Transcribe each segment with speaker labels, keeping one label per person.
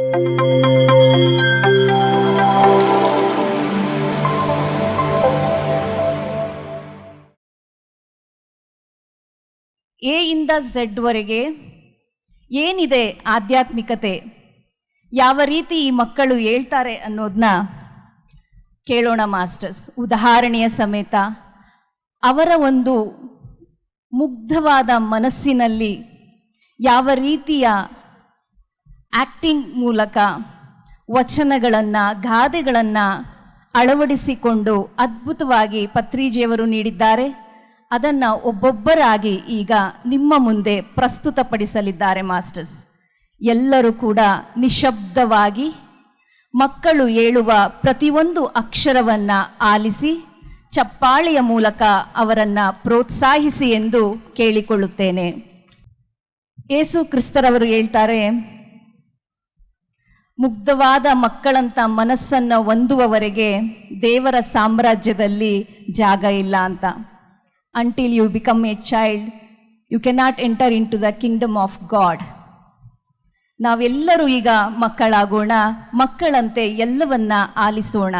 Speaker 1: A ಇಂದ Z ವರೆಗೆ ಏನಿದೆ ಆಧ್ಯಾತ್ಮಿಕತೆ, ಯಾವ ರೀತಿ ಈ ಮಕ್ಕಳು ಹೇಳ್ತಾರೆ ಅನ್ನೋದನ್ನ ಕೇಳೋಣ ಮಾಸ್ಟರ್ಸ್. ಉದಾಹರಣೆಯ ಸಮೇತ ಅವರ ಒಂದು ಮುಗ್ಧವಾದ ಮನಸ್ಸಿನಲ್ಲಿ ಯಾವ ರೀತಿಯ ಆಕ್ಟಿಂಗ್ ಮೂಲಕ ವಚನಗಳನ್ನು, ಗಾದೆಗಳನ್ನು ಅಳವಡಿಸಿಕೊಂಡು ಅದ್ಭುತವಾಗಿ ಪತ್ರಿಜಿಯವರು ನೀಡಿದ್ದಾರೆ. ಅದನ್ನು ಒಬ್ಬೊಬ್ಬರಾಗಿ ಈಗ ನಿಮ್ಮ ಮುಂದೆ ಪ್ರಸ್ತುತಪಡಿಸಲಿದ್ದಾರೆ ಮಾಸ್ಟರ್ಸ್. ಎಲ್ಲರೂ ಕೂಡ ನಿಶಬ್ದವಾಗಿ ಮಕ್ಕಳು ಹೇಳುವ ಪ್ರತಿಯೊಂದು ಅಕ್ಷರವನ್ನು ಆಲಿಸಿ ಚಪ್ಪಾಳೆಯ ಮೂಲಕ ಅವರನ್ನು ಪ್ರೋತ್ಸಾಹಿಸಿ ಎಂದು ಕೇಳಿಕೊಳ್ಳುತ್ತೇನೆ. ಯೇಸು ಕ್ರಿಸ್ತರವರು ಹೇಳ್ತಾರೆ, ಮುಗ್ಧವಾದ ಮಕ್ಕಳಂತ ಮನಸ್ಸನ್ನು ಹೊಂದುವವರೆಗೆ ದೇವರ ಸಾಮ್ರಾಜ್ಯದಲ್ಲಿ ಜಾಗ ಇಲ್ಲ ಅಂತ. Until you become a child, you cannot enter into the kingdom of God. ನಾವೆಲ್ಲರೂ ಈಗ ಮಕ್ಕಳಾಗೋಣ, ಮಕ್ಕಳಂತೆ ಎಲ್ಲವನ್ನ ಆಲಿಸೋಣ.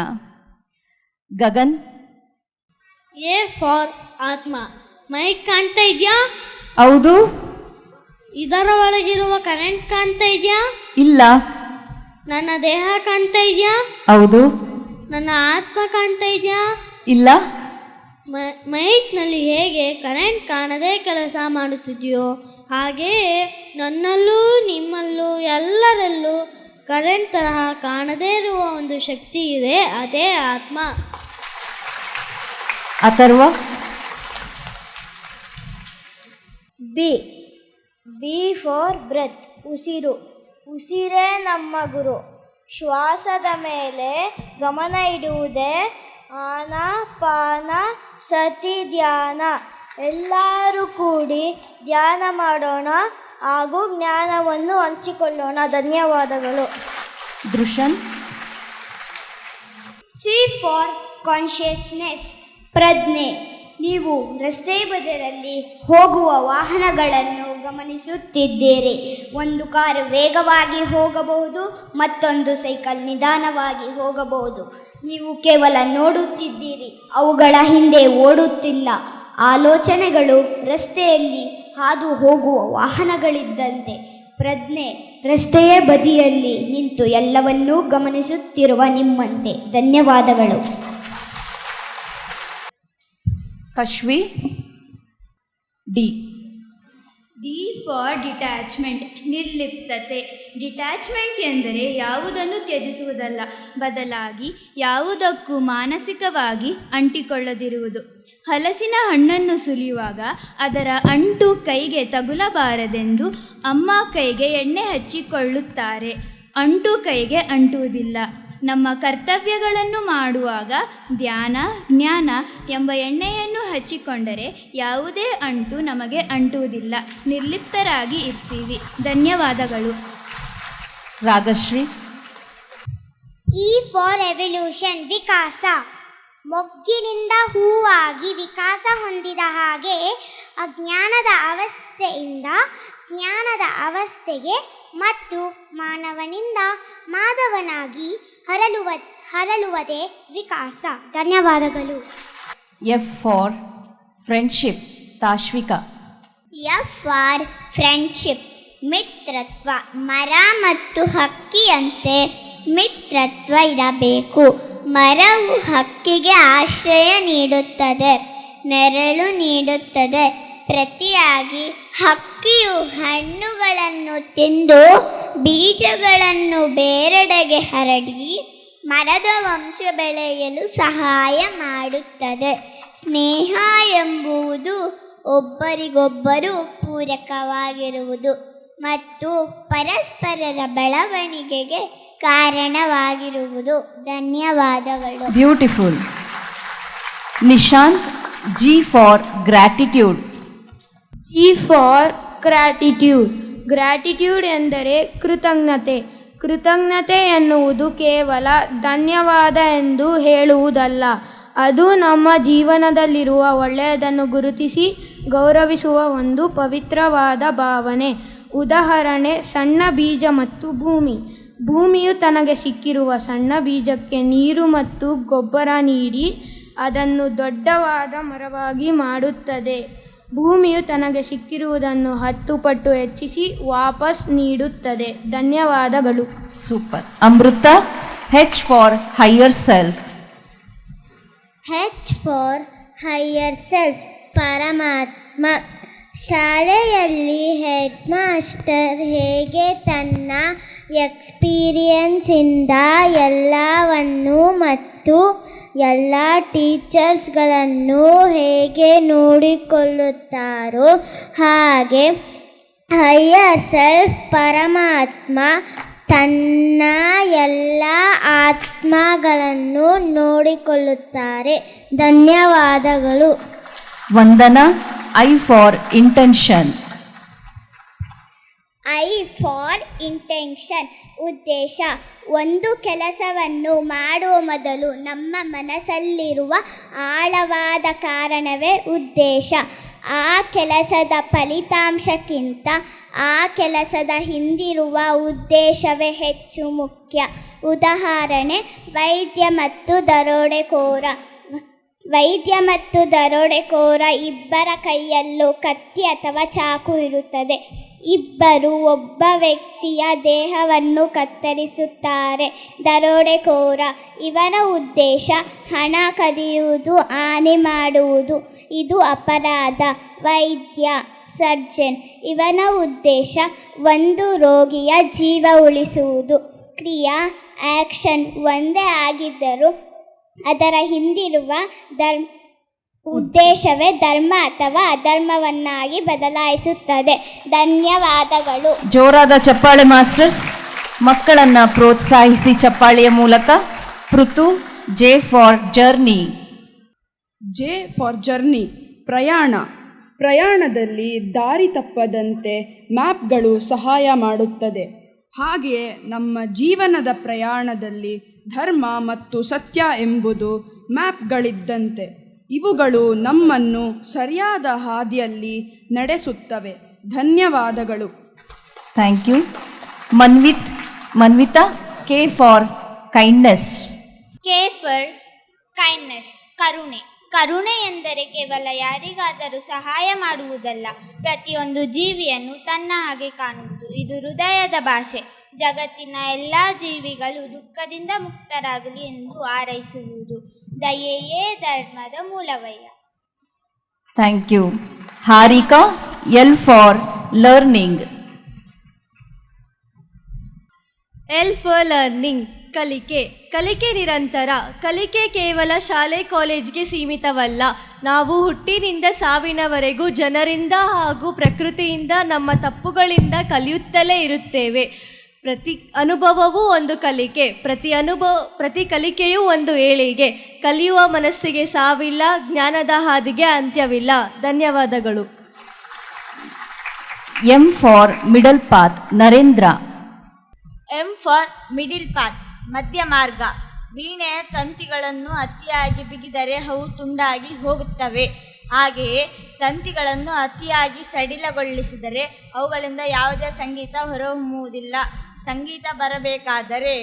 Speaker 1: ಗಗನ್.
Speaker 2: ಎ ಫಾರ್ ಆತ್ಮ. ಮೈಕ್ ಕಾಣ್ತಾ ಇದೆಯಾ?
Speaker 1: ಹೌದು.
Speaker 2: ಇದರ ಒಳಗಿರುವ ಕರೆಂಟ್ ಕಾಣ್ತಾ ಇದೆಯಾ?
Speaker 1: ಇಲ್ಲ.
Speaker 2: ನನ್ನ ದೇಹ ಕಾಣ್ತಾ ಇದೆಯಾ?
Speaker 1: ಹೌದು.
Speaker 2: ನನ್ನ ಆತ್ಮ ಕಾಣ್ತಾ ಇದೆಯಾ?
Speaker 1: ಇಲ್ಲ.
Speaker 2: ಮೈಕ್ನಲ್ಲಿ ಹೇಗೆ ಕರೆಂಟ್ ಕಾಣದೇ ಕೆಲಸ ಮಾಡುತ್ತಿದೆಯೋ ಹಾಗೆಯೇ ನನ್ನಲ್ಲೂ ನಿಮ್ಮಲ್ಲೂ ಎಲ್ಲರಲ್ಲೂ ಕರೆಂಟ್ ತರಹ ಕಾಣದೇ ಇರುವ ಒಂದು ಶಕ್ತಿ ಇದೆ, ಅದೇ ಆತ್ಮ.
Speaker 1: ಅಥರ್ವ.
Speaker 3: B for breath. ಉಸಿರು. ಉಸಿರೇ ನಮ್ಮ ಗುರು. ಶ್ವಾಸದ ಮೇಲೆ ಗಮನ ಇಡುವುದೇ ಆನಾಪಾನ ಸತಿ ಧ್ಯಾನ. ಎಲ್ಲರೂ ಕೂಡಿ ಧ್ಯಾನ ಮಾಡೋಣ ಹಾಗೂ ಜ್ಞಾನವನ್ನು ಹಂಚಿಕೊಳ್ಳೋಣ. ಧನ್ಯವಾದಗಳು.
Speaker 1: ದೃಶನ್.
Speaker 3: C for consciousness. ಪ್ರಜ್ಞೆ. ನೀವು ರಸ್ತೆ ಬದಿಯಲ್ಲಿ ಹೋಗುವ ವಾಹನಗಳನ್ನು ಗಮನಿಸುತ್ತಿದ್ದೀರಿ. ಒಂದು ಕಾರು ವೇಗವಾಗಿ ಹೋಗಬಹುದು, ಮತ್ತೊಂದು ಸೈಕಲ್ ನಿಧಾನವಾಗಿ ಹೋಗಬಹುದು. ನೀವು ಕೇವಲ ನೋಡುತ್ತಿದ್ದೀರಿ, ಅವುಗಳ ಹಿಂದೆ ಓಡುತ್ತಿಲ್ಲ. ಆಲೋಚನೆಗಳು ರಸ್ತೆಯಲ್ಲಿ ಹಾದು ಹೋಗುವ ವಾಹನಗಳಿದ್ದಂತೆ. ಪ್ರಜ್ಞೆ ರಸ್ತೆಯ ಬದಿಯಲ್ಲಿ ನಿಂತು ಎಲ್ಲವನ್ನೂ ಗಮನಿಸುತ್ತಿರುವ ನಿಮ್ಮಂತೆ. ಧನ್ಯವಾದಗಳು.
Speaker 1: ಕಶ್ವಿ. D
Speaker 4: for detachment. ನಿರ್ಲಿಪ್ತತೆ. ಡಿಟ್ಯಾಚ್ಮೆಂಟ್ ಎಂದರೆ ಯಾವುದನ್ನು ತ್ಯಜಿಸುವುದಲ್ಲ, ಬದಲಾಗಿ ಯಾವುದಕ್ಕೂ ಮಾನಸಿಕವಾಗಿ ಅಂಟಿಕೊಳ್ಳದಿರುವುದು. ಹಲಸಿನ ಹಣ್ಣನ್ನು ಸುಲಿಯುವಾಗ ಅದರ ಅಂಟು ಕೈಗೆ ತಗುಲಬಾರದೆಂದು ಅಮ್ಮ ಕೈಗೆ ಎಣ್ಣೆ ಹಚ್ಚಿಕೊಳ್ಳುತ್ತಾರೆ. ಅಂಟು ಕೈಗೆ ಅಂಟುವುದಿಲ್ಲ. ನಮ್ಮ ಕರ್ತವ್ಯಗಳನ್ನು ಮಾಡುವಾಗ ಧ್ಯಾನ, ಜ್ಞಾನ ಎಂಬ ಎಣ್ಣೆಯನ್ನು ಹಚ್ಚಿಕೊಂಡರೆ ಯಾವುದೇ ಅಂಟು ನಮಗೆ ಅಂಟುವುದಿಲ್ಲ. ನಿರ್ಲಿಪ್ತರಾಗಿ ಇರ್ತೀವಿ. ಧನ್ಯವಾದಗಳು.
Speaker 1: ರಾಗಶ್ರೀ.
Speaker 3: E for evolution. ವಿಕಾಸ. ಮೊಗ್ಗಿನಿಂದ ಹೂವಾಗಿ ವಿಕಾಸ ಹೊಂದಿದ ಹಾಗೆ ಅಜ್ಞಾನದ ಅವಸ್ಥೆಯಿಂದ ಜ್ಞಾನದ ಅವಸ್ಥೆಗೆ ಮತ್ತು ಮಾನವನಿಂದ ಮಾಧವನಾಗಿ ಹರಳುವುದೇ ವಿಕಾಸ. ಧನ್ಯವಾದಗಳು.
Speaker 1: F for friendship. Tashvika.
Speaker 3: F for friendship. ಮಿತ್ರತ್ವ. ಮರ ಮತ್ತು ಹಕ್ಕಿಯಂತೆ ಮಿತ್ರತ್ವ ಇರಬೇಕು. ಮರವು ಹಕ್ಕಿಗೆ ಆಶ್ರಯ ನೀಡುತ್ತದೆ, ನೆರಳು ನೀಡುತ್ತದೆ. ಪ್ರತಿಯಾಗಿ ಹಕ್ಕಿಯು ಹಣ್ಣುಗಳನ್ನು ತಿಂದು ಬೀಜಗಳನ್ನು ಬೇರೆಡೆಗೆ ಹರಡಿ ಮರದ ವಂಶ ಬೆಳೆಯಲು ಸಹಾಯ ಮಾಡುತ್ತದೆ. ಸ್ನೇಹ ಎಂಬುದು ಒಬ್ಬರಿಗೊಬ್ಬರು ಪೂರಕವಾಗಿರುವುದು ಮತ್ತು ಪರಸ್ಪರರ ಬೆಳವಣಿಗೆಗೆ ಕಾರಣವಾಗಿರುವುದು. ಧನ್ಯವಾದಗಳು.
Speaker 1: Beautiful. Nishant. G for gratitude.
Speaker 5: G for gratitude. Gratitude ಎಂದರೆ ಕೃತಜ್ಞತೆ. ಕೃತಜ್ಞತೆ ಎನ್ನುವುದು ಕೇವಲ ಧನ್ಯವಾದ ಎಂದು ಹೇಳುವುದಲ್ಲ, ಅದು ನಮ್ಮ ಜೀವನದಲ್ಲಿರುವ ಒಳ್ಳೆಯದನ್ನು ಗುರುತಿಸಿ ಗೌರವಿಸುವ ಒಂದು ಪವಿತ್ರವಾದ ಭಾವನೆ. ಉದಾಹರಣೆ, ಸಣ್ಣ ಬೀಜ ಮತ್ತು ಭೂಮಿ. ಭೂಮಿಯು ತನಗೆ ಸಿಕ್ಕಿರುವ ಸಣ್ಣ ಬೀಜಕ್ಕೆ ನೀರು ಮತ್ತು ಗೊಬ್ಬರ ನೀಡಿ ಅದನ್ನು ದೊಡ್ಡವಾದ ಮರವಾಗಿ ಮಾಡುತ್ತದೆ. ಭೂಮಿಯು ತನಗೆ ಸಿಕ್ಕಿರುವುದನ್ನು 10 ಪಟ್ಟು ಹೆಚ್ಚಿಸಿ ವಾಪಸ್ ನೀಡುತ್ತದೆ. ಧನ್ಯವಾದಗಳು.
Speaker 1: Super. Amrita, H for higher self.
Speaker 2: H for higher self, ಪರಮಾತ್ಮ. ಶಾಲೆಯಲ್ಲಿ ಹೆಡ್ ಮಾಸ್ಟರ್ ಹೇಗೆ ತನ್ನ ಎಕ್ಸ್ಪೀರಿಯನ್ಸಿಂದ ಎಲ್ಲವನ್ನು ಮತ್ತು ಎಲ್ಲ ಟೀಚರ್ಸ್ಗಳನ್ನು ಹೇಗೆ ನೋಡಿಕೊಳ್ಳುತ್ತಾರೋ ಹಾಗೆ ಹೈಯರ್ ಸೆಲ್ಫ್ ಪರಮಾತ್ಮ ತನ್ನ ಎಲ್ಲ ಆತ್ಮಗಳನ್ನು ನೋಡಿಕೊಳ್ಳುತ್ತಾರೆ. ಧನ್ಯವಾದಗಳು.
Speaker 1: Vandana, I for intention.
Speaker 3: I for intention, ಉದ್ದೇಶ. ಒಂದು ಕೆಲಸವನ್ನು ಮಾಡುವ ಮೊದಲು ನಮ್ಮ ಮನಸ್ಸಲ್ಲಿರುವ ಆಳವಾದ ಕಾರಣವೇ ಉದ್ದೇಶ. ಆ ಕೆಲಸದ ಫಲಿತಾಂಶಕ್ಕಿಂತ ಆ ಕೆಲಸದ ಹಿಂದಿರುವ ಉದ್ದೇಶವೇ ಹೆಚ್ಚು ಮುಖ್ಯ. ಉದಾಹರಣೆ, ವೈದ್ಯ ಮತ್ತು ದರೋಡೆಕೋರ ಇಬ್ಬರ ಕೈಯಲ್ಲೂ ಕತ್ತಿ ಅಥವಾ ಚಾಕು ಇರುತ್ತದೆ. ಇಬ್ಬರು ಒಬ್ಬ ವ್ಯಕ್ತಿಯ ದೇಹವನ್ನು ಕತ್ತರಿಸುತ್ತಾರೆ. ದರೋಡೆಕೋರ, ಇವನ ಉದ್ದೇಶ ಹಣ ಕದಿಯುವುದು, ಹಾನಿ ಮಾಡುವುದು, ಇದು ಅಪರಾಧ. ವೈದ್ಯ, ಸರ್ಜನ್, ಇವನ ಉದ್ದೇಶ ಒಂದು ರೋಗಿಯ ಜೀವ ಉಳಿಸುವುದು. ಕ್ರಿಯಾ, ಆ್ಯಕ್ಷನ್ ಒಂದೇ ಆಗಿದ್ದರೂ ಅದರ ಹಿಂದಿರುವ ಉದ್ದೇಶವೇ ಧರ್ಮ ಅಥವಾ ಅಧರ್ಮವನ್ನಾಗಿ ಬದಲಾಯಿಸುತ್ತದೆ. ಧನ್ಯವಾದಗಳು.
Speaker 1: ಜೋರಾದ ಚಪ್ಪಾಳೆ ಮಾಸ್ಟರ್ಸ್. ಮಕ್ಕಳನ್ನು ಪ್ರೋತ್ಸಾಹಿಸಿ ಚಪ್ಪಾಳೆಯ ಮೂಲಕ. Prithu, J for journey.
Speaker 6: J for journey, ಪ್ರಯಾಣ. ಪ್ರಯಾಣದಲ್ಲಿ ದಾರಿ ತಪ್ಪದಂತೆ ಮ್ಯಾಪ್ಗಳು ಸಹಾಯ ಮಾಡುತ್ತದೆ. ಹಾಗೆಯೇ ನಮ್ಮ ಜೀವನದ ಪ್ರಯಾಣದಲ್ಲಿ ಧರ್ಮ ಮತ್ತು ಸತ್ಯ ಎಂಬುದು ಮ್ಯಾಪ್ಗಳಿದ್ದಂತೆ. ಇವುಗಳು ನಮ್ಮನ್ನು ಸರಿಯಾದ ಹಾದಿಯಲ್ಲಿ ನಡೆಸುತ್ತವೆ. ಧನ್ಯವಾದಗಳು.
Speaker 1: Thank you. Manvita, K for kindness.
Speaker 3: K for kindness, ಕರುಣೆ. ಕರುಣೆ ಎಂದರೆ ಕೇವಲ ಯಾರಿಗಾದರೂ ಸಹಾಯ ಮಾಡುವುದಲ್ಲ, ಪ್ರತಿಯೊಂದು ಜೀವಿಯನ್ನು ತನ್ನ ಹಾಗೆ ಕಾಣುವುದು. ಇದು ಹೃದಯದ ಭಾಷೆ. ಜಗತ್ತಿನ ಎಲ್ಲ ಜೀವಿಗಳು ದುಃಖದಿಂದ ಮುಕ್ತರಾಗಲಿ ಎಂದು ಹಾರೈಸುವುದು. ದಯೆಯೇ ಧರ್ಮದ ಮೂಲವಯ್ಯ.
Speaker 1: Thank you. Harika, L for learning.
Speaker 7: L for learning, ಕಲಿಕೆ. ಕಲಿಕೆ ನಿರಂತರ. ಕಲಿಕೆ ಕೇವಲ ಶಾಲೆ ಕಾಲೇಜ್ಗೆ ಸೀಮಿತವಲ್ಲ. ನಾವು ಹುಟ್ಟಿನಿಂದ ಸಾವಿನವರೆಗೂ ಜನರಿಂದ ಹಾಗೂ ಪ್ರಕೃತಿಯಿಂದ, ನಮ್ಮ ತಪ್ಪುಗಳಿಂದ ಕಲಿಯುತ್ತಲೇ ಇರುತ್ತೇವೆ. ಪ್ರತಿ ಅನುಭವವೂ ಒಂದು ಕಲಿಕೆ, ಪ್ರತಿ ಕಲಿಕೆಯೂ ಒಂದು ಏಳಿಗೆ. ಕಲಿಯುವ ಮನಸ್ಸಿಗೆ ಸಾವಿಲ್ಲ, ಜ್ಞಾನದ ಹಾದಿಗೆ ಅಂತ್ಯವಿಲ್ಲ. ಧನ್ಯವಾದಗಳು.
Speaker 1: M for middle path, Narendra.
Speaker 8: M for middle path, ಮಧ್ಯ ಮಾರ್ಗ. ವೀಣೆಯ ತಂತಿಗಳನ್ನು ಅತಿಯಾಗಿ ಬಿಗಿದರೆ ಅವು ತುಂಡಾಗಿ ಹೋಗುತ್ತವೆ. ಹಾಗೆಯೇ ತಂತಿಗಳನ್ನು ಅತಿಯಾಗಿ ಸಡಿಲಗೊಳಿಸಿದರೆ ಅವುಗಳಿಂದ ಯಾವುದೇ ಸಂಗೀತ ಹೊರಹೊಮ್ಮುವುದಿಲ್ಲ. ಸಂಗೀತ ಬರಬೇಕಾದರೆ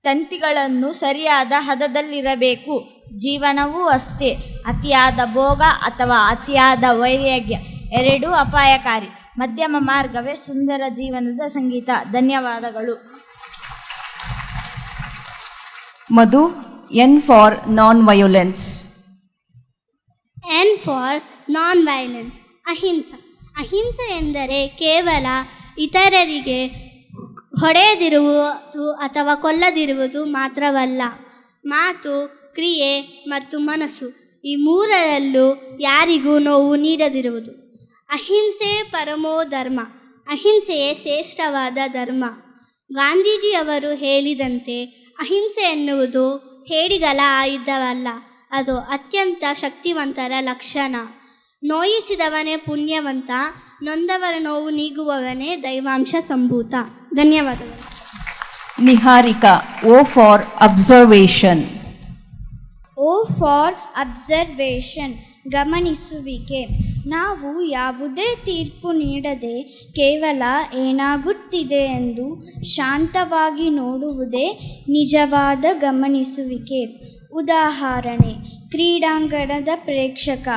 Speaker 8: ತಂತಿಗಳನ್ನು ಸರಿಯಾದ ಹದದಲ್ಲಿರಬೇಕು. ಜೀವನವೂ ಅಷ್ಟೇ. ಅತಿಯಾದ ಭೋಗ ಅಥವಾ ಅತಿಯಾದ ವೈರಾಗ್ಯ ಎರಡೂ ಅಪಾಯಕಾರಿ. ಮಧ್ಯಮ ಮಾರ್ಗವೇ ಸುಂದರ ಜೀವನದ ಸಂಗೀತ. ಧನ್ಯವಾದಗಳು.
Speaker 1: Madhu, N for non violence.
Speaker 2: N for non violence, ಅಹಿಂಸೆ. ಅಹಿಂಸೆ ಎಂದರೆ ಕೇವಲ ಇತರರಿಗೆ ಹೊಡೆಯದಿರುವುದು ಅಥವಾ ಕೊಲ್ಲದಿರುವುದು ಮಾತ್ರವಲ್ಲ. ಮಾತು, ಕ್ರಿಯೆ ಮತ್ತು ಮನಸ್ಸು ಈ ಮೂರರಲ್ಲೂ ಯಾರಿಗೂ ನೋವು ನೀಡದಿರುವುದು. ಅಹಿಂಸೆ ಪರಮೋ ಧರ್ಮ. ಅಹಿಂಸೆಯೇ ಶ್ರೇಷ್ಠವಾದ ಧರ್ಮ. ಗಾಂಧೀಜಿಯವರು ಹೇಳಿದಂತೆ ಅಹಿಂಸೆ ಎನ್ನುವುದು ಹೇಡಿಗಳ ಆಯುಧವಲ್ಲ, ಅದು ಅತ್ಯಂತ ಶಕ್ತಿವಂತರ ಲಕ್ಷಣ. ನೋಯಿಸಿದವನೇ ಪುಣ್ಯವಂತ, ನೊಂದವರ ನೋವು ನೀಗುವವನೇ ದೈವಾಂಶ ಸಂಭೂತ. ಧನ್ಯವಾದಗಳು.
Speaker 1: Niharika, O for observation.
Speaker 4: O for observation, ಗಮನಿಸುವಿಕೆ.
Speaker 2: ನಾವು ಯಾವುದೇ ತೀರ್ಪು ನೀಡದೆ ಕೇವಲ ಏನಾಗುತ್ತಿದೆ ಎಂದು ಶಾಂತವಾಗಿ ನೋಡುವುದೇ ನಿಜವಾದ ಗಮನಿಸುವಿಕೆ. ಉದಾಹರಣೆ, ಕ್ರೀಡಾಂಗಣದ ಪ್ರೇಕ್ಷಕ.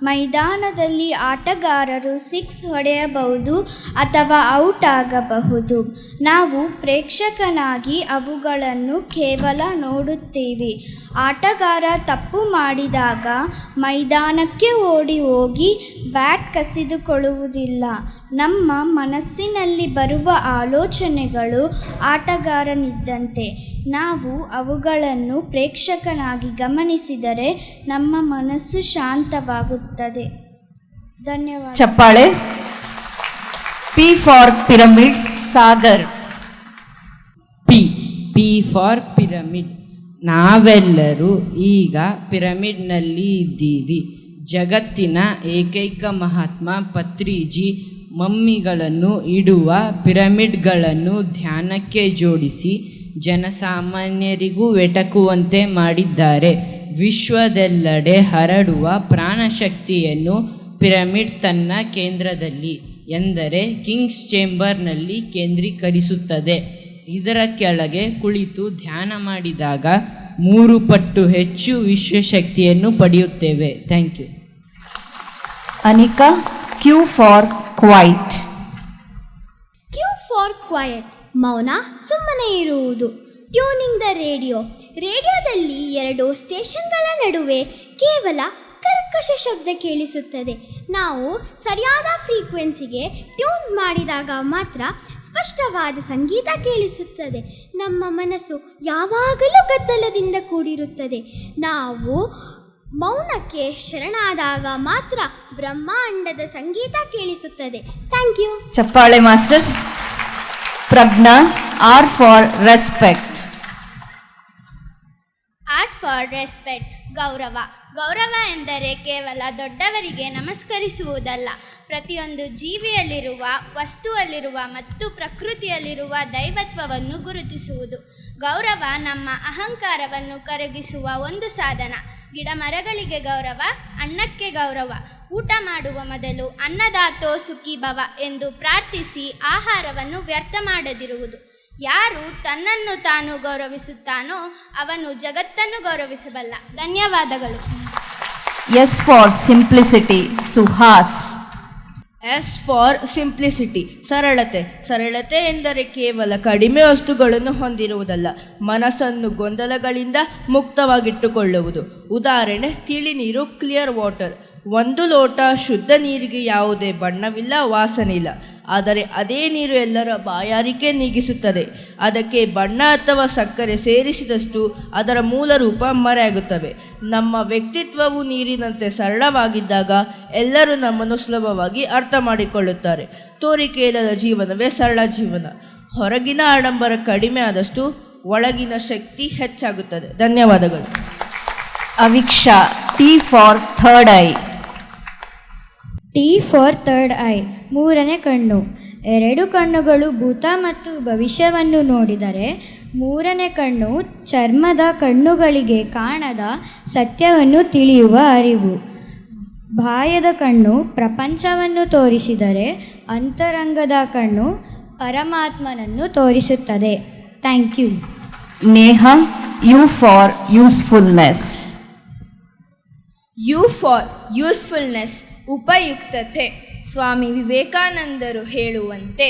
Speaker 2: ಮೈದಾನದಲ್ಲಿ ಆಟಗಾರರು 6 ಹೊಡೆಯಬಹುದು ಅಥವಾ ಔಟ್ ಆಗಬಹುದು. ನಾವು ಪ್ರೇಕ್ಷಕನಾಗಿ ಅವುಗಳನ್ನು ಕೇವಲ ನೋಡುತ್ತೇವೆ. ಆಟಗಾರ ತಪ್ಪು ಮಾಡಿದಾಗ ಮೈದಾನಕ್ಕೆ ಓಡಿ ಹೋಗಿ ಬ್ಯಾಟ್ ಕಸಿದುಕೊಳ್ಳುವುದಿಲ್ಲ. ನಮ್ಮ ಮನಸ್ಸಿನಲ್ಲಿ ಬರುವ ಆಲೋಚನೆಗಳು ಆಟಗಾರನಿದ್ದಂತೆ. ನಾವು ಅವುಗಳನ್ನು ಪ್ರೇಕ್ಷಕನಾಗಿ ಗಮನಿಸಿದರೆ ನಮ್ಮ ಮನಸ್ಸು ಶಾಂತವಾಗುತ್ತದೆ. ಧನ್ಯವಾದ.
Speaker 1: ಚಪ್ಪಾಳೆ. P for pyramid, Sagar.
Speaker 9: P for pyramid. ನಾವೆಲ್ಲರೂ ಈಗ ಪಿರಮಿಡ್ನಲ್ಲಿ ಇದ್ದೀವಿ. ಜಗತ್ತಿನ ಏಕೈಕ ಮಹಾತ್ಮ ಪತ್ರಿಜಿ ಮಮ್ಮಿಗಳನ್ನು ಇಡುವ ಪಿರಮಿಡ್ಗಳನ್ನು ಧ್ಯಾನಕ್ಕೆ ಜೋಡಿಸಿ ಜನಸಾಮಾನ್ಯರಿಗೂ ಎಟಕುವಂತೆ ಮಾಡಿದ್ದಾರೆ. ವಿಶ್ವದೆಲ್ಲೆಡೆ ಹರಡುವ ಪ್ರಾಣಶಕ್ತಿಯನ್ನು ಪಿರಮಿಡ್ ತನ್ನ ಕೇಂದ್ರದಲ್ಲಿ, ಎಂದರೆ ಕಿಂಗ್ಸ್ ಚೇಂಬರ್ನಲ್ಲಿ ಕೇಂದ್ರೀಕರಿಸುತ್ತದೆ. ಇದರ ಕೆಳಗೆ ಕುಳಿತು ಧ್ಯಾನ ಮಾಡಿದಾಗ 3 ಪಟ್ಟು ಹೆಚ್ಚು ವಿಶ್ವಶಕ್ತಿಯನ್ನು ಪಡೆಯುತ್ತೇವೆ. Thank you.
Speaker 1: Anika. Q for quiet.
Speaker 2: Q for quiet. ಮೌನ, ಸುಮ್ಮನೆ ಇರುವುದು. Tuning the radio. ರೇಡಿಯೋದಲ್ಲಿ 2 ಸ್ಟೇಷನ್ಗಳ ನಡುವೆ ಕೇವಲ ಕರ್ಕಶ ಶಬ್ದ ಕೇಳಿಸುತ್ತದೆ. ನಾವು ಸರಿಯಾದ ಫ್ರೀಕ್ವೆನ್ಸಿಗೆ ಟ್ಯೂನ್ ಮಾಡಿದಾಗ ಮಾತ್ರ ಸ್ಪಷ್ಟವಾದ ಸಂಗೀತ ಕೇಳಿಸುತ್ತದೆ. ನಮ್ಮ ಮನಸ್ಸು ಯಾವಾಗಲೂ ಗದ್ದಲದಿಂದ ಕೂಡಿರುತ್ತದೆ. ನಾವು ಮೌನಕ್ಕೆ ಶರಣಾದಾಗ ಮಾತ್ರ ಬ್ರಹ್ಮಾಂಡದ ಸಂಗೀತ ಕೇಳಿಸುತ್ತದೆ. Thank you.
Speaker 1: ಚಪ್ಪಾಳೆ masters. Pragya. R for respect.
Speaker 2: R for respect. ಗೌರವ. ಗೌರವ ಎಂದರೆ ಕೇವಲ ದೊಡ್ಡವರಿಗೆ ನಮಸ್ಕರಿಸುವುದಲ್ಲ, ಪ್ರತಿಯೊಂದು ಜೀವಿಯಲ್ಲಿರುವ, ವಸ್ತುವಲ್ಲಿರುವ ಮತ್ತು ಪ್ರಕೃತಿಯಲ್ಲಿರುವ ದೈವತ್ವವನ್ನು ಗುರುತಿಸುವುದು. ಗೌರವ ನಮ್ಮ ಅಹಂಕಾರವನ್ನು ಕರಗಿಸುವ ಒಂದು ಸಾಧನ. ಗಿಡ ಮರಗಳಿಗೆ ಗೌರವ, ಅನ್ನಕ್ಕೆ ಗೌರವ. ಊಟ ಮಾಡುವ ಮೊದಲು ಅನ್ನದಾತೋ ಸುಖಿ ಭವ ಎಂದು ಪ್ರಾರ್ಥಿಸಿ ಆಹಾರವನ್ನು ವ್ಯರ್ಥ ಮಾಡದಿರುವುದು. ಯಾರು ತನ್ನನ್ನು ತಾನು ಗೌರವಿಸುತ್ತಾನೋ ಅವನು ಜಗತ್ತನ್ನು ಗೌರವಿಸಬಲ್ಲ. ಧನ್ಯವಾದಗಳು.
Speaker 1: S for simplicity, Suhas.
Speaker 10: S for simplicity, ಸರಳತೆ. ಸರಳತೆ ಎಂದರೆ ಕೇವಲ ಕಡಿಮೆ ವಸ್ತುಗಳನ್ನು ಹೊಂದಿರುವುದಲ್ಲ, ಮನಸ್ಸನ್ನು ಗೊಂದಲಗಳಿಂದ ಮುಕ್ತವಾಗಿಟ್ಟುಕೊಳ್ಳುವುದು. ಉದಾಹರಣೆ, ತಿಳಿ ನೀರು, ಕ್ಲಿಯರ್ ವಾಟರ್. 1 ಲೋಟ ಶುದ್ಧ ನೀರಿಗೆ ಯಾವುದೇ ಬಣ್ಣವಿಲ್ಲ, ವಾಸನೆ ಇಲ್ಲ. ಆದರೆ ಅದೇ ನೀರು ಎಲ್ಲರ ಬಾಯಾರಿಕೆ ನೀಗಿಸುತ್ತದೆ. ಅದಕ್ಕೆ ಬಣ್ಣ ಅಥವಾ ಸಕ್ಕರೆ ಸೇರಿಸಿದಷ್ಟು ಅದರ ಮೂಲ ರೂಪ ಮರೆಯಾಗುತ್ತವೆ. ನಮ್ಮ ವ್ಯಕ್ತಿತ್ವವು ನೀರಿನಂತೆ ಸರಳವಾಗಿದ್ದಾಗ ಎಲ್ಲರೂ ನಮ್ಮನ್ನು ಸುಲಭವಾಗಿ ಅರ್ಥ ಮಾಡಿಕೊಳ್ಳುತ್ತಾರೆ. ತೋರಿಕೆಯಿಲ್ಲದ ಜೀವನವೇ ಸರಳ ಜೀವನ. ಹೊರಗಿನ ಆಡಂಬರ ಕಡಿಮೆ ಆದಷ್ಟು ಒಳಗಿನ ಶಕ್ತಿ ಹೆಚ್ಚಾಗುತ್ತದೆ. ಧನ್ಯವಾದಗಳು.
Speaker 1: Aviksha. T for third eye.
Speaker 5: T for third eye, 3ನೇ ಕಣ್ಣು. 2 ಕಣ್ಣುಗಳು ಭೂತ ಮತ್ತು ಭವಿಷ್ಯವನ್ನು ನೋಡಿದರೆ, 3ನೇ ಕಣ್ಣು ಚರ್ಮದ ಕಣ್ಣುಗಳಿಗೆ ಕಾಣದ ಸತ್ಯವನ್ನು ತಿಳಿಯುವ ಅರಿವು. ಬಾಹ್ಯದ ಕಣ್ಣು ಪ್ರಪಂಚವನ್ನು ತೋರಿಸಿದರೆ, ಅಂತರಂಗದ ಕಣ್ಣು ಪರಮಾತ್ಮನನ್ನು ತೋರಿಸುತ್ತದೆ. Thank you.
Speaker 1: Neha. U for usefulness.
Speaker 6: U for usefulness, ಉಪಯುಕ್ತತೆ. ಸ್ವಾಮಿ ವಿವೇಕಾನಂದರು ಹೇಳುವಂತೆ,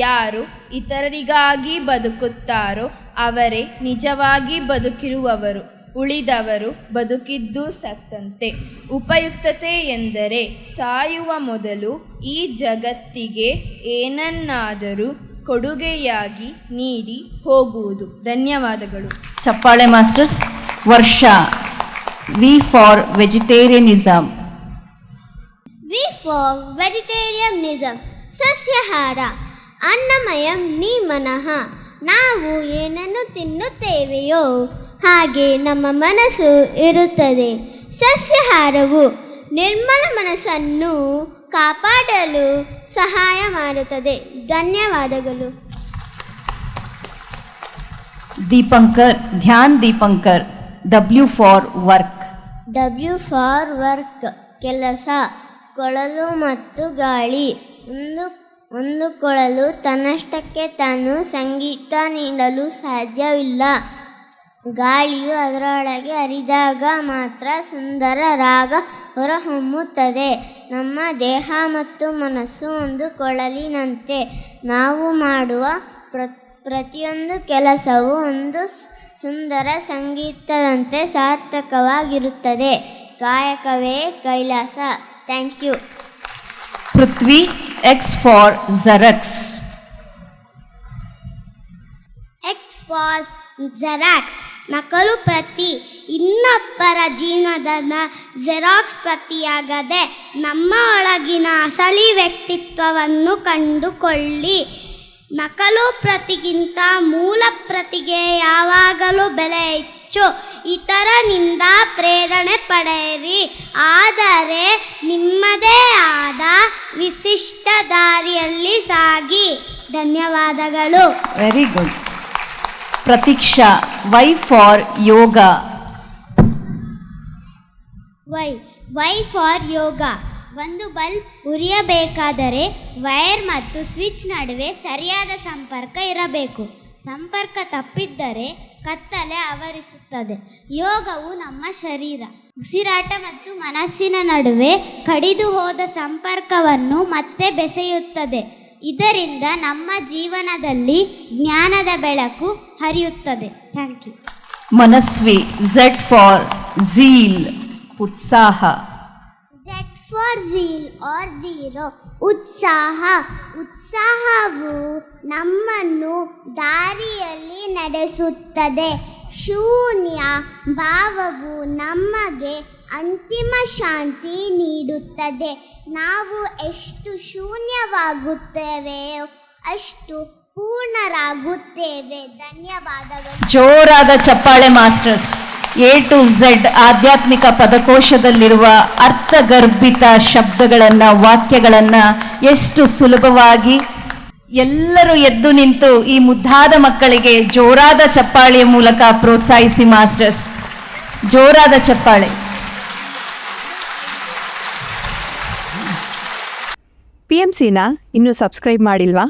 Speaker 6: ಯಾರು ಇತರರಿಗಾಗಿ ಬದುಕುತ್ತಾರೋ ಅವರೇ ನಿಜವಾಗಿ ಬದುಕಿರುವವರು, ಉಳಿದವರು ಬದುಕಿದ್ದು ಸತ್ತಂತೆ. ಉಪಯುಕ್ತತೆ ಎಂದರೆ ಸಾಯುವ ಮೊದಲು ಈ ಜಗತ್ತಿಗೆ ಏನನ್ನಾದರೂ ಕೊಡುಗೆಯಾಗಿ ನೀಡಿ ಹೋಗುವುದು. ಧನ್ಯವಾದಗಳು.
Speaker 1: ಚಪ್ಪಾಳೆ masters. Varsha. V for vegetarianism.
Speaker 2: V for vegetarianism. ಸಸ್ಯಾಹಾರ. ಅನ್ನಮಯಂ ನೀ ಮನಃ. ನಾವು ಏನನ್ನು ತಿನ್ನುತ್ತೇವೆಯೋ ಹಾಗೆ ನಮ್ಮ ಮನಸ್ಸು ಇರುತ್ತದೆ. ಸಸ್ಯಾಹಾರವು ನಿರ್ಮಲ ಮನಸ್ಸನ್ನು ಕಾಪಾಡಲು ಸಹಾಯ ಮಾಡುತ್ತದೆ. ಧನ್ಯವಾದಗಳು.
Speaker 1: Deepankar. Dhyan Deepankar. W for work.
Speaker 2: W for work, ಕೆಲಸ. ಕೊಳಲು ಮತ್ತು ಗಾಳಿ. ಒಂದು ಕೊಳಲು ತನ್ನಷ್ಟಕ್ಕೆ ತಾನು ಸಂಗೀತ ನೀಡಲು ಸಾಧ್ಯವಿಲ್ಲ. ಗಾಳಿಯು ಅದರೊಳಗೆ ಹರಿದಾಗ ಮಾತ್ರ ಸುಂದರ ರಾಗ ಹೊರಹೊಮ್ಮುತ್ತದೆ. ನಮ್ಮ ದೇಹ ಮತ್ತು ಮನಸ್ಸು ಒಂದು ಕೊಳಲಿನಂತೆ. ನಾವು ಮಾಡುವ ಪ್ರತಿಯೊಂದು ಕೆಲಸವು ಒಂದು ಸುಂದರ ಸಂಗೀತದಂತೆ ಸಾರ್ಥಕವಾಗಿರುತ್ತದೆ. ಕಾಯಕವೇ Kailasa. Thank you.
Speaker 1: Prithvi, X for xerox.
Speaker 2: X for xerox. ನಕಲು ಪ್ರತಿ. ಇನ್ನೊಬ್ಬರ ಜೀವನದ ಜೆರಾಕ್ಸ್ ಪ್ರತಿಯಾಗದೆ ನಮ್ಮ ಒಳಗಿನ ಅಸಲಿ ವ್ಯಕ್ತಿತ್ವವನ್ನು ಕಂಡುಕೊಳ್ಳಿ. ನಕಲು ಪ್ರತಿಗಿಂತ ಮೂಲ ಪ್ರತಿಗೆ ಯಾವಾಗಲೂ ಬೆಲೆ ಹೆಚ್ಚು. ಇತರನಿಂದ ಪ್ರೇರಣೆ ಪಡೆಯಿರಿ, ಆದರೆ ನಿಮ್ಮದೇ ಆದ ವಿಶಿಷ್ಟ ದಾರಿಯಲ್ಲಿ ಸಾಗಿ. ಧನ್ಯವಾದಗಳು.
Speaker 1: Very good. Prateeksha, Y for yoga.
Speaker 2: Y for yoga. ಒಂದು ಬಲ್ಬ್ ಉರಿಯಬೇಕಾದರೆ ವೈರ್ ಮತ್ತು ಸ್ವಿಚ್ ನಡುವೆ ಸರಿಯಾದ ಸಂಪರ್ಕ ಇರಬೇಕು. ಸಂಪರ್ಕ ತಪ್ಪಿದ್ದರೆ ಕತ್ತಲೆ ಆವರಿಸುತ್ತದೆ. ಯೋಗವು ನಮ್ಮ ಶರೀರ, ಉಸಿರಾಟ ಮತ್ತು ಮನಸ್ಸಿನ ನಡುವೆ ಕಡಿದು ಹೋದ ಸಂಪರ್ಕವನ್ನು ಮತ್ತೆ ಬೆಸೆಯುತ್ತದೆ. ಇದರಿಂದ ನಮ್ಮ ಜೀವನದಲ್ಲಿ ಜ್ಞಾನದ ಬೆಳಕು ಹರಿಯುತ್ತದೆ. Thank you.
Speaker 1: Manasvi, Z for zeal, ಉತ್ಸಾಹ.
Speaker 2: Z for zeal or zero, ಉತ್ಸಾಹ. ಉತ್ಸಾಹವು ನಮ್ಮನ್ನು ದಾರಿಯಲ್ಲಿ ನಡೆಸುತ್ತದೆ. ಶೂನ್ಯ ಭಾವವು ನಮಗೆ ಅಂತಿಮ ಶಾಂತಿ ನೀಡುತ್ತದೆ. ನಾವು ಎಷ್ಟು ಶೂನ್ಯವಾಗುತ್ತೇವೆಯೋ ಅಷ್ಟು ಪೂರ್ಣರಾಗುತ್ತೇವೆ. ಧನ್ಯವಾದಗಳು.
Speaker 1: ಜೋರಾದ ಚಪ್ಪಾಳೆ ಮಾಸ್ಟರ್ಸ್. ಎ ಟು ಝೆಡ್ ಆಧ್ಯಾತ್ಮಿಕ ಪದಕೋಶದಲ್ಲಿರುವ ಅರ್ಥಗರ್ಭಿತ ಶಬ್ದಗಳನ್ನು, ವಾಕ್ಯಗಳನ್ನು ಎಷ್ಟು ಸುಲಭವಾಗಿ ಎಲ್ಲರೂ ಎದ್ದು ನಿಂತು ಈ ಮುದ್ದಾದ ಮಕ್ಕಳಿಗೆ ಜೋರಾದ ಚಪ್ಪಾಳೆಯ ಮೂಲಕ ಪ್ರೋತ್ಸಾಹಿಸಿ ಮಾಸ್ಟರ್ಸ್. ಜೋರಾದ ಚಪ್ಪಾಳೆ.
Speaker 11: PMCನ ಇನ್ನೂ ಸಬ್ಸ್ಕ್ರೈಬ್ ಮಾಡಿಲ್ವಾ?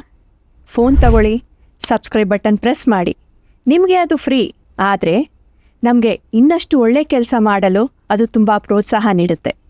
Speaker 11: ಫೋನ್ ತಗೊಳ್ಳಿ, ಸಬ್ಸ್ಕ್ರೈಬ್ ಬಟನ್ ಪ್ರೆಸ್ ಮಾಡಿ. ನಿಮಗೆ ಅದು ಫ್ರೀ, ಆದರೆ ನಮಗೆ ಇನ್ನಷ್ಟು ಒಳ್ಳೆ ಕೆಲಸ ಮಾಡಲು ಅದು ತುಂಬ ಪ್ರೋತ್ಸಾಹ ನೀಡುತ್ತೆ.